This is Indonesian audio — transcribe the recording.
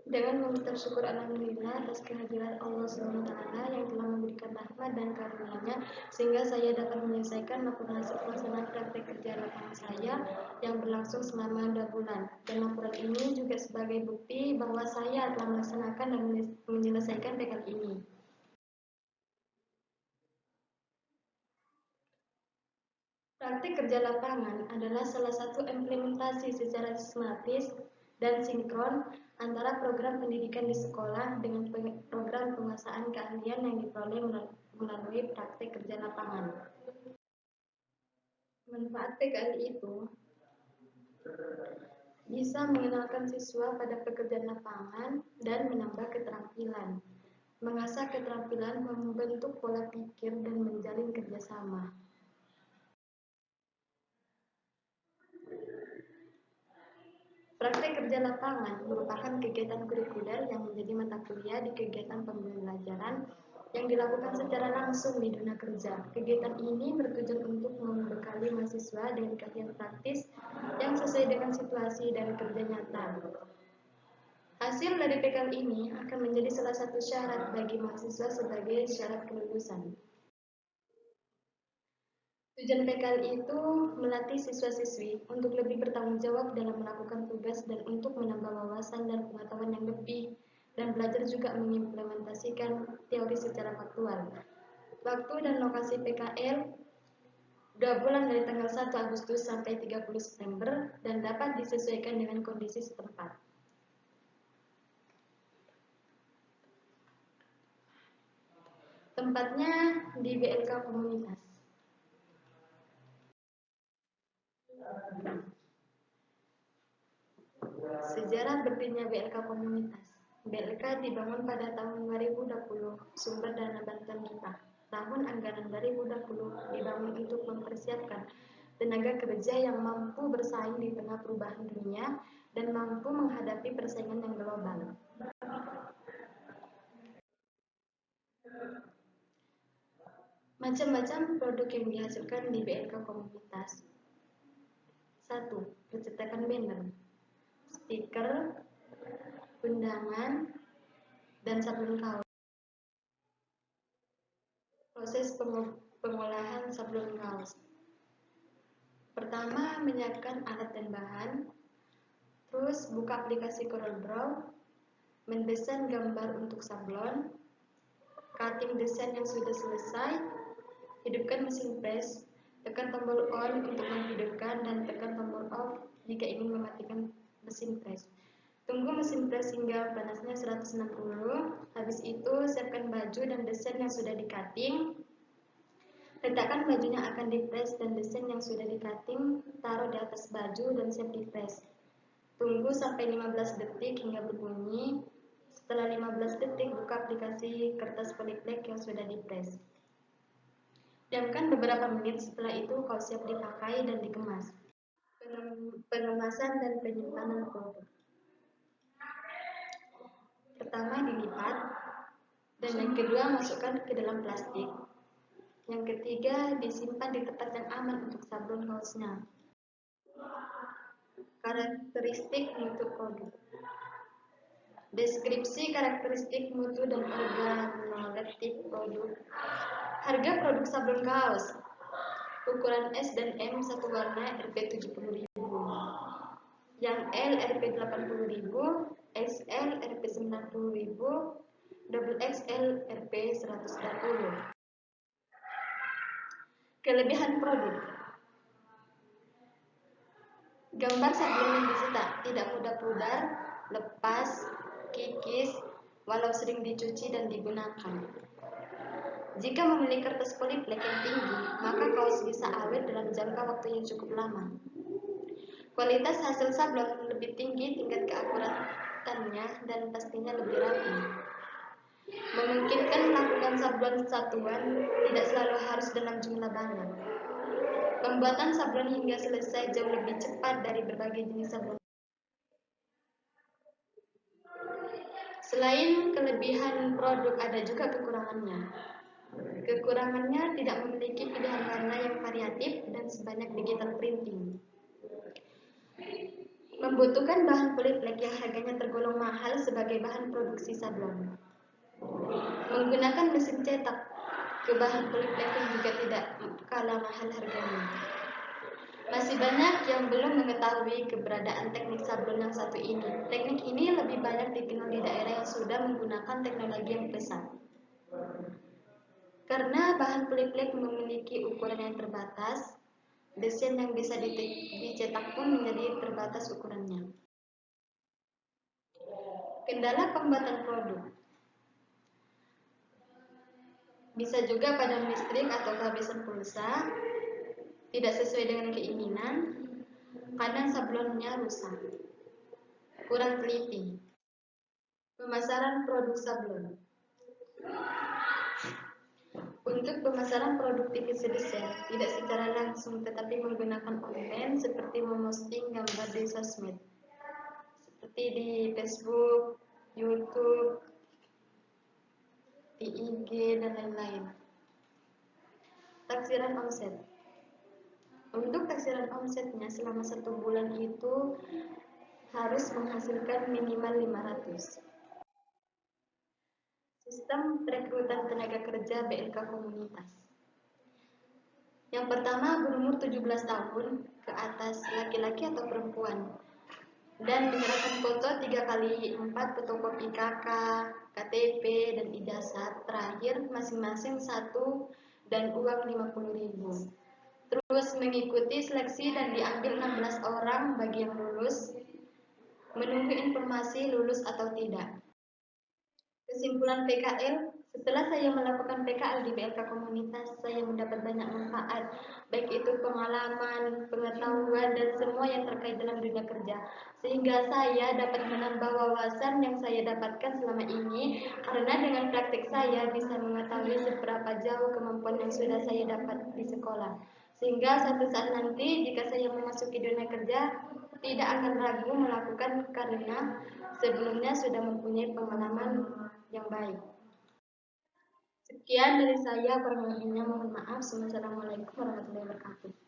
Dengan mengucap syukur alhamdulillah atas kehadiran Allah SWT yang telah memberikan rahmat dan karunia-Nya sehingga saya dapat menyelesaikan laporan hasil pelaksanaan praktek kerja lapangan saya yang berlangsung selama 2 bulan. Dan laporan ini juga sebagai bukti bahwa saya telah melaksanakan dan menyelesaikan PKL ini. Praktik kerja lapangan adalah salah satu implementasi secara sistematis dan sinkron antara program pendidikan di sekolah dengan program penguasaan keahlian yang diperoleh melalui praktik kerja lapangan. Manfaat PKL itu bisa mengenalkan siswa pada pekerjaan lapangan dan menambah keterampilan, mengasah keterampilan membentuk pola pikir dan menjalin kerjasama. Praktek kerja lapangan merupakan kegiatan kurikuler yang menjadi mata kuliah di kegiatan pembelajaran yang dilakukan secara langsung di dunia kerja. Kegiatan ini bertujuan untuk membekali mahasiswa dengan keahlian praktis yang sesuai dengan situasi dan kerja nyata. Hasil dari PKL ini akan menjadi salah satu syarat bagi mahasiswa sebagai syarat kelulusan. Tujuan PKL itu melatih siswa-siswi untuk lebih bertanggung jawab dalam melakukan tugas dan untuk menambah wawasan dan pengetahuan yang lebih, dan belajar juga mengimplementasikan teori secara faktual. Waktu dan lokasi PKL 2 bulan dari tanggal 1 Agustus sampai 30 September dan dapat disesuaikan dengan kondisi setempat. Tempatnya di BLK Komunitas. Sejarah berdirinya BLK Komunitas. BLK dibangun pada tahun 2020, sumber dana bantuan kita. Tahun anggaran 2020 dibangun untuk mempersiapkan tenaga kerja yang mampu bersaing di tengah perubahan dunia dan mampu menghadapi persaingan yang global. Macam-macam produk yang dihasilkan di BLK Komunitas. 1. Percetakan banner, stiker, undangan, dan sablon kaos. Proses pengolahan sablon kaos. Pertama, menyiapkan alat dan bahan. Terus buka aplikasi CorelDRAW, mendesain gambar untuk sablon, cutting desain yang sudah selesai, hidupkan mesin press, tekan tombol on untuk menghidupkan dan tekan tombol off jika ingin mematikan mesin press. Tunggu mesin press hingga panasnya 160. Habis itu siapkan baju dan desain yang sudah di-cutting. Letakkan bajunya akan di-press dan desain yang sudah di-cutting taruh di atas baju dan siap di-press. Tunggu sampai 15 detik hingga berbunyi. Setelah 15 detik buka aplikasi kertas polyplek yang sudah di-press. Diamkan beberapa menit, setelah itu kau siap dipakai dan dikemas. Pengemasan dan penyimpanan produk. Pertama, dilipat, dan yang kedua masukkan ke dalam plastik. Yang ketiga, disimpan di tempat yang aman untuk sablon kaosnya. Karakteristik mutu produk. Deskripsi karakteristik mutu dan organoleptik produk. Harga produk sablon kaos. Ukuran S dan M satu warna Rp 70.000. Yang L Rp 80.000, XL Rp 90.000, double XL Rp 140. Kelebihan produk. Gambar sablon yang dicetak tidak mudah pudar, lepas, kikis, walau sering dicuci dan digunakan. Jika memiliki kertas polyplek yang tinggi, maka kaos bisa awet dalam jangka waktu yang cukup lama. Kualitas hasil sablon lebih tinggi, tingkat keakuratannya dan pastinya lebih rapi. Memungkinkan melakukan sablon satuan, tidak selalu harus dalam jumlah banyak. Pembuatan sablon hingga selesai jauh lebih cepat dari berbagai jenis sablon. Selain kelebihan produk, ada juga kekurangannya. Kekurangannya tidak memiliki pilihan warna yang variatif dan sebanyak digital printing. Membutuhkan bahan poliplek yang harganya tergolong mahal sebagai bahan produksi sablon. Menggunakan mesin cetak ke bahan poliplek yang juga tidak kalah mahal harganya. Masih banyak yang belum mengetahui keberadaan teknik sablon yang satu ini. Teknik ini lebih banyak dikenal di daerah yang sudah menggunakan teknologi yang pesat. Karena bahan poliplek memiliki ukuran yang terbatas, desain yang bisa dicetak pun menjadi terbatas ukurannya. Kendala pembuatan produk bisa juga padam listrik atau kehabisan pulsa, tidak sesuai dengan keinginan, kadang sablonnya rusak, kurang teliti. Pemasaran produk sablon. Untuk pemasaran produk divisi desain, tidak secara langsung tetapi menggunakan online seperti memosting gambar di sosmed, seperti di Facebook, YouTube, di IG, dan lain-lain. Taksiran omset. Untuk taksiran omsetnya selama 1 bulan itu harus menghasilkan minimal 500. Sistem perekrutan tenaga kerja BLK komunitas. Yang pertama, berumur 17 tahun ke atas, laki-laki atau perempuan, dan menyerahkan foto 3x4 fotokopi KK, KTP, dan ijazah terakhir masing-masing 1 dan uang 50.000. Terus mengikuti seleksi dan diambil 16 orang bagi yang lulus, menunggu informasi lulus atau tidak. Kesimpulan PKL, setelah saya melakukan PKL di BLK komunitas, saya mendapat banyak manfaat, baik itu pengalaman, pengetahuan, dan semua yang terkait dalam dunia kerja. Sehingga saya dapat menambah wawasan yang saya dapatkan selama ini, karena dengan praktik saya bisa mengetahui seberapa jauh kemampuan yang sudah saya dapat di sekolah. Sehingga suatu saat nanti jika saya memasuki dunia kerja, tidak akan ragu melakukan karena sebelumnya sudah mempunyai pengalaman yang baik. Sekian dari saya, kurang lebihnya mohon maaf. Wassalamualaikum warahmatullahi wabarakatuh.